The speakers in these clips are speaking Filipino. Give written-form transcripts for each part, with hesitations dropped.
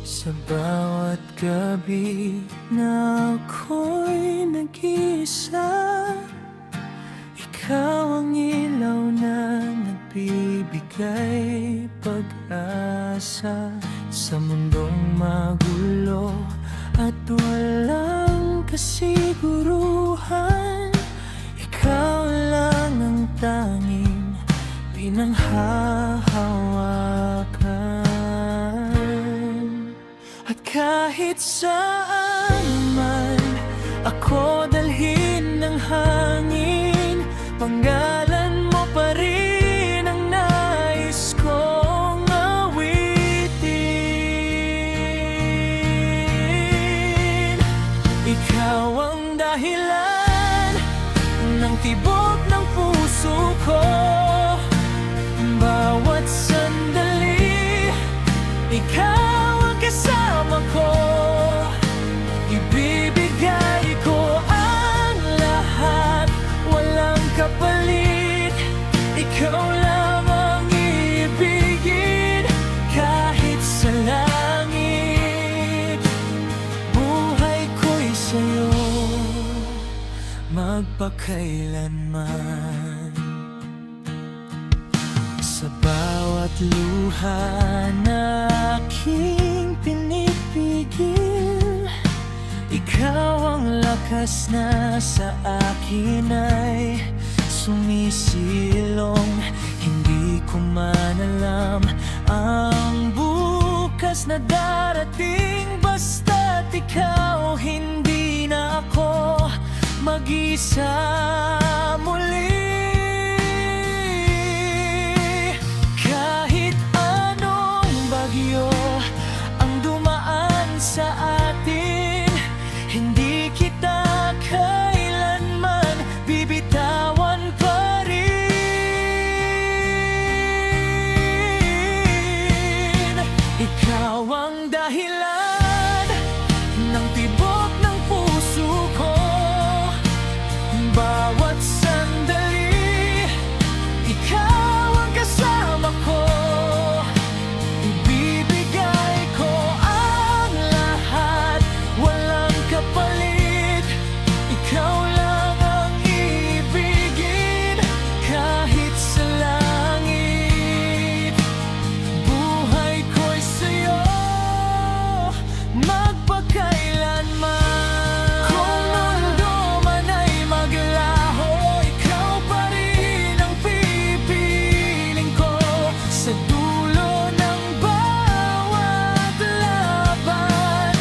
Sa bawat gabi na ako'y nag-iisa, ikaw ang ilaw na nagbibigay pag-asa. Sa mundong magulo at walang kasiguruhan, ikaw lang ang tanging pinanghahawakan. At kahit saan man ako dalhin ng hangin, pangalan mo pa rin ang nais kong awitin. Ikaw ang dahilan ng tibok ng puso ko. Bawat sandali, ikaw ang kasama ko. Ibibigay ko ang lahat, walang kapalit. Ikaw lang ang ibigin, kahit sa langit. Buhay ko'y sa'yo magpakailanman. Sa bawat luha na aking pinipigil, ikaw ang lakas na sa akin ay sumisilong. Hindi ko man alam ang bukas na darating, basta't ikaw, hindi na ako mag-isa muli. Kahit anong bagyo ang dumaan sa atin, hindi kita kailanman bibitawan pa rin. Ikaw ang dahilan ng tibok ng puso ko. Bawat sandali, ikaw ang kasama ko. Ibibigay ko ang lahat, walang kapalit. Ikaw lang ang ibigin, kahit sa langit. Buhay ko'y sa'yo magpakailanman. Kung mundo man ay maglaho, ikaw pa rin ang pipiling ko. Sa dulo ng bawat laban,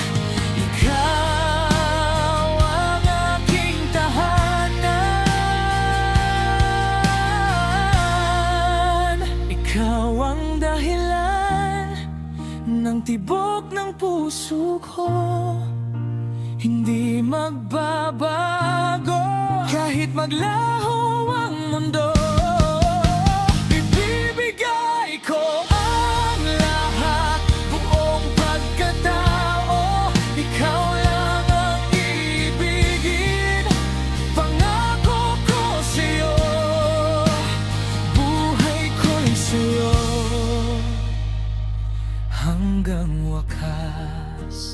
ikaw ang aking tahanan. Ikaw ang dahilan ng tibok ng puso ko. Hindi magbabago kahit maglaho ang mundo. Ibibigay ko ang lahat, buong pagkatao. Ikaw lang ang ibigin, pangako ko sa'yo. Buhay ko'y sa'yo hanggang wakas.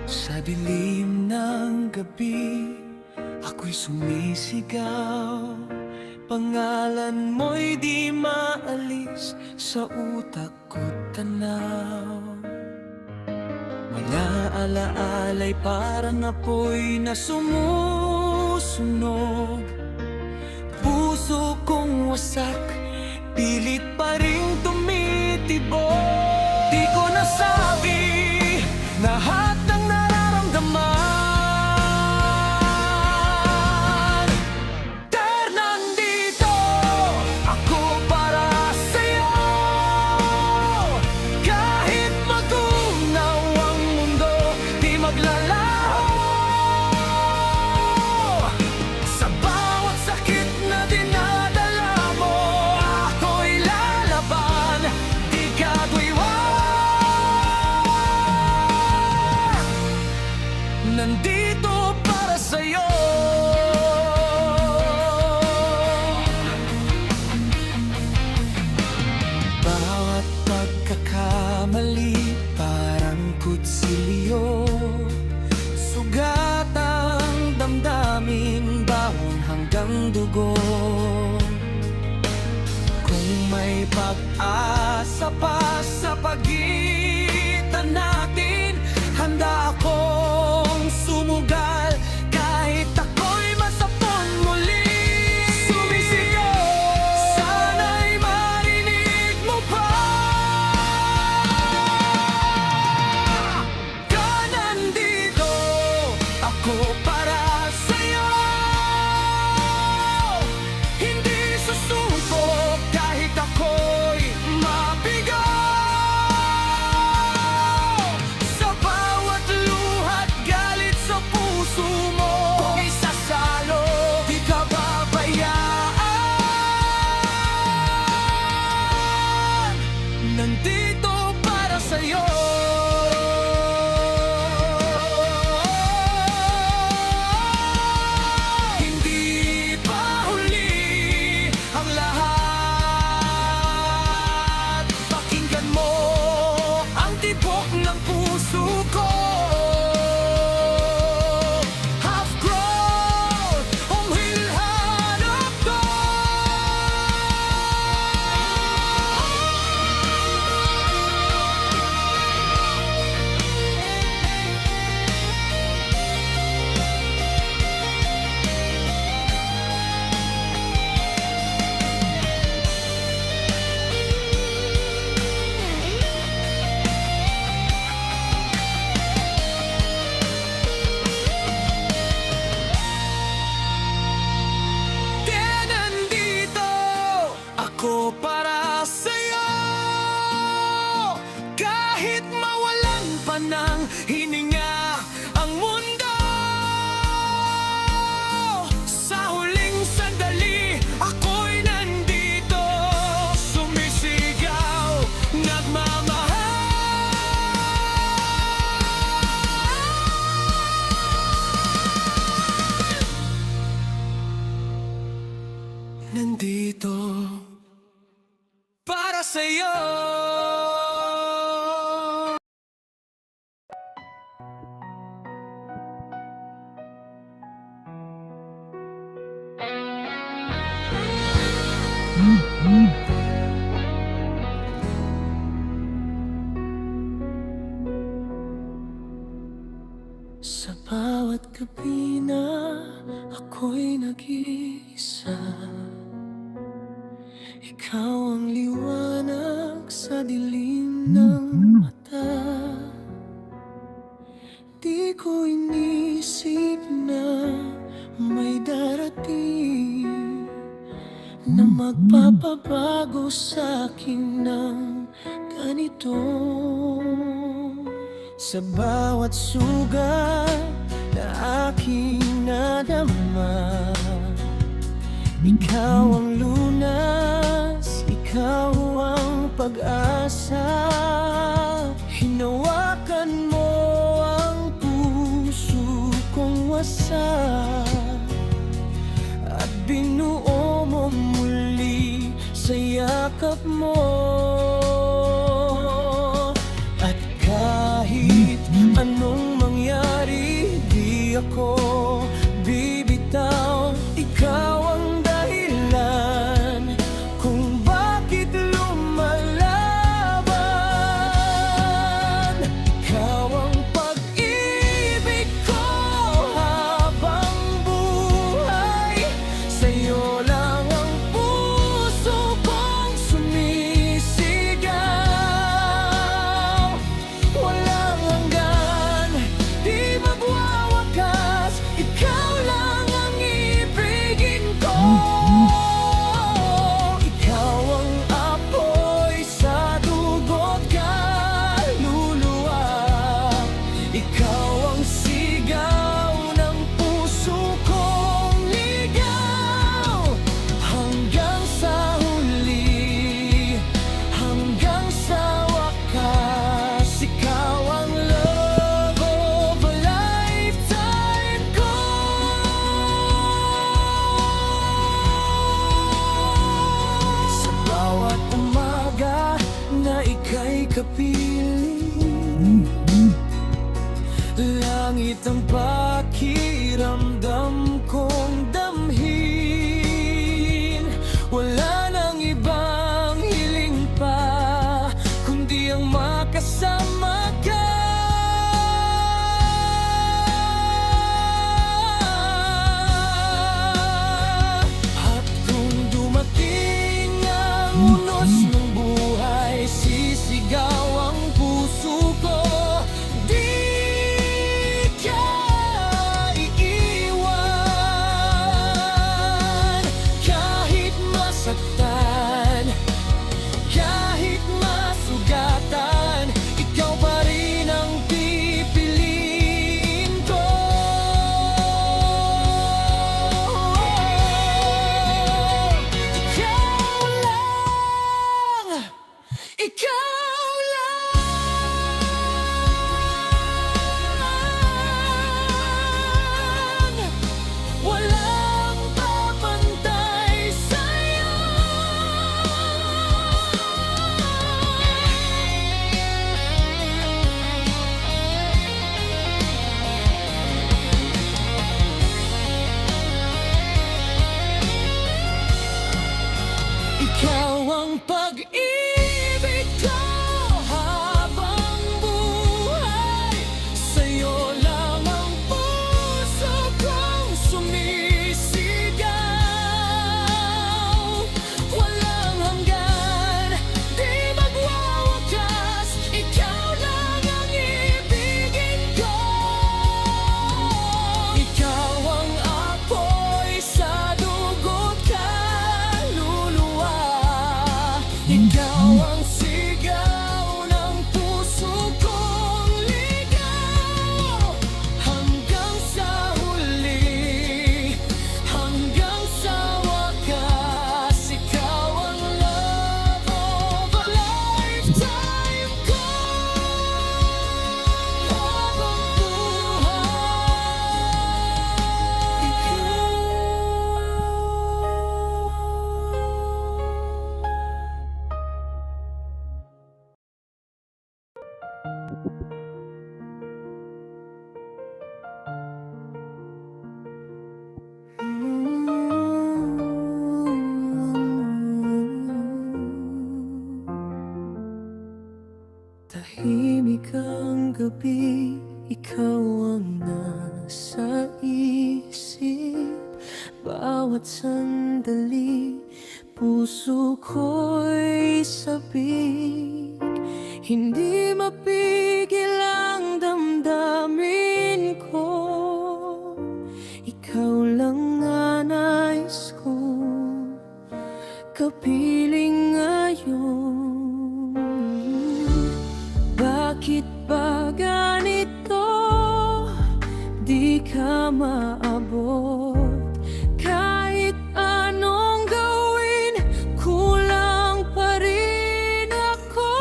Sa dilim ng gabi, ako'y sumisigaw. Pangalan mo'y di maalis sa utak ko't tanaw. Mga alaalay parang apoy na sumusunog. Puso kong wasak, pilit pa ring tumitibok. Di ko nasabi lahat ng nararamdaman. Dahil nandito ako para sa'yo. Kahit magunaw ang mundo, di maglalaho. Sa bawat sakit na dinadala mo, ako'y lalabas. pag-asa pa sa pagitan natin. Handa akong sumugal kahit ako'y masapon muli. Sumisigaw, sana'y marinig mo pa. Ka nandito, ako para sa'yo. Hindi susuko kahit ako'y mabigo. Sa bawat luha't galit sa puso mo, kung isasalo, di ka babayaan. Nandito para sa'yo. Hindi pa huli ang lahat. Pakinggan mo ang tibok ng puso ko. Half growth, umhilhanap ko. Kaya nandito ako para sa'yo. Kahit mawalan pa ng hininga ang mundo, sa huling sandali ako'y nandito. Sumisigaw, nagmamahal. Nandito para sa'yo. Sa bawat gabi na ako'y nag-iisa, ikaw ang liwanag sa dilim ng mata. Di ko inisip na may darating na magpapabago sa'kin ng ganito. Sa bawat sugat na aking nadama, ikaw ang lunas, ikaw ang pag-asa. Hinawakan mo ang puso kong wasak, at binuo mo muli sa yakap mo. At kahit anong mangyari, di ako bibitaw. Ikaw ang dahilan kung bakit lumalaban. Ikaw ang pag-ibig ko habang buhay. Sa'yo lang ang puso kong sumisigaw. Walang hanggan, di magwawakas. Ikaw lang ang ibigin ko. Ikaw ang apoy sa dugo't kaluluwa. Ikaw ang sigaw ng puso kong ligaw. Hanggang sa huli, hanggang sa wakas, ikaw ang love of a lifetime ko. Sa bawat umaga na ika'y kapiling, langit ang pakiramdam kong damhin. Wala nang ibang hiling ikaw lang. Walang papantay sa'yo. Ikaw ang pag-ibig ko habang buhay. Sa'yo lang ang puso kong sumisigaw. Walang hanggan, di magwawakas. Ikaw lang ang ibigin ko. Ikaw ang apoy sa dugo't kaluluwa. Ikaw ang sigaw ng puso kong ligaw. Hanggang sa huli, hanggang sa wakas. Ikaw ang love of a lifetime ko. Habang tahimik ang gabi, ikaw ang nasa isip. Bawat sandali, puso ko'y sabik. Hindi mapigil ang damdamin ko. Ikaw lang nga nais ko kapiling ngayon. Bakit ba ganito? Di ka maabot. Kahit anong gawin, kulang pa rin ako.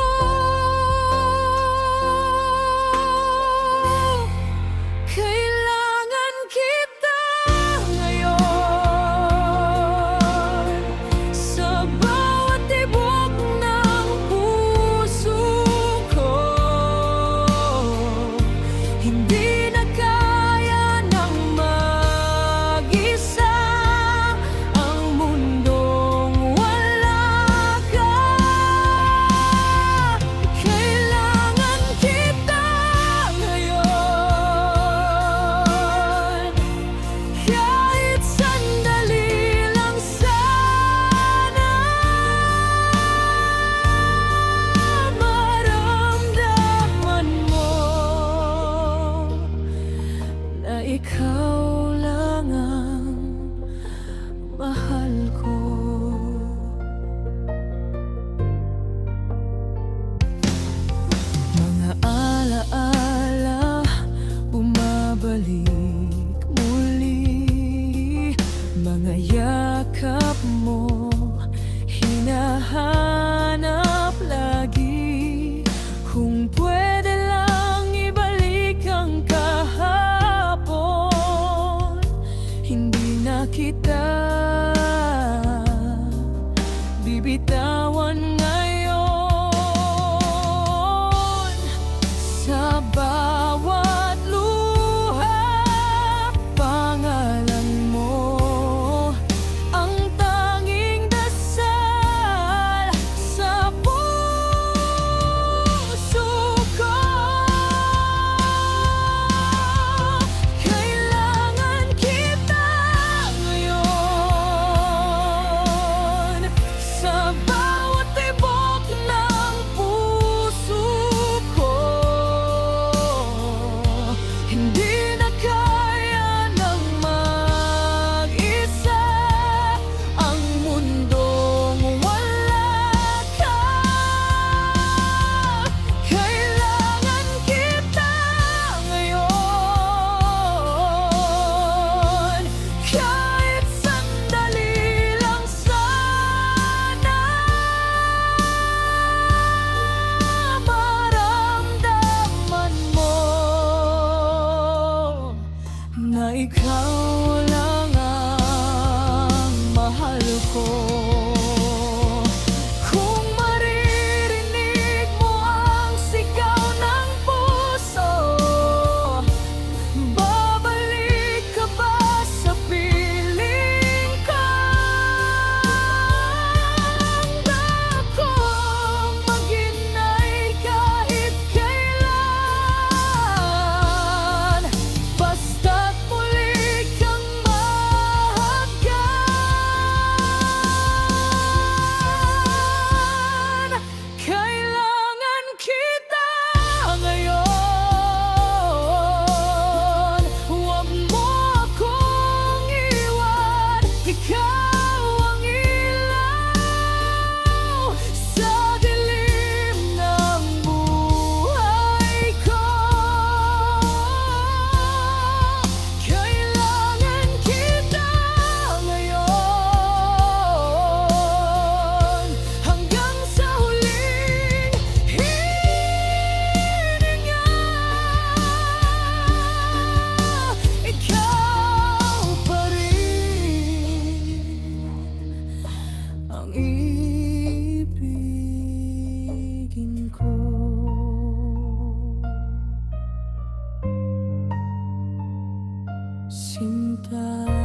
Kailangan kita ngayon. Sa bawat tibok ng puso ko, hindi na kaya ng sinta.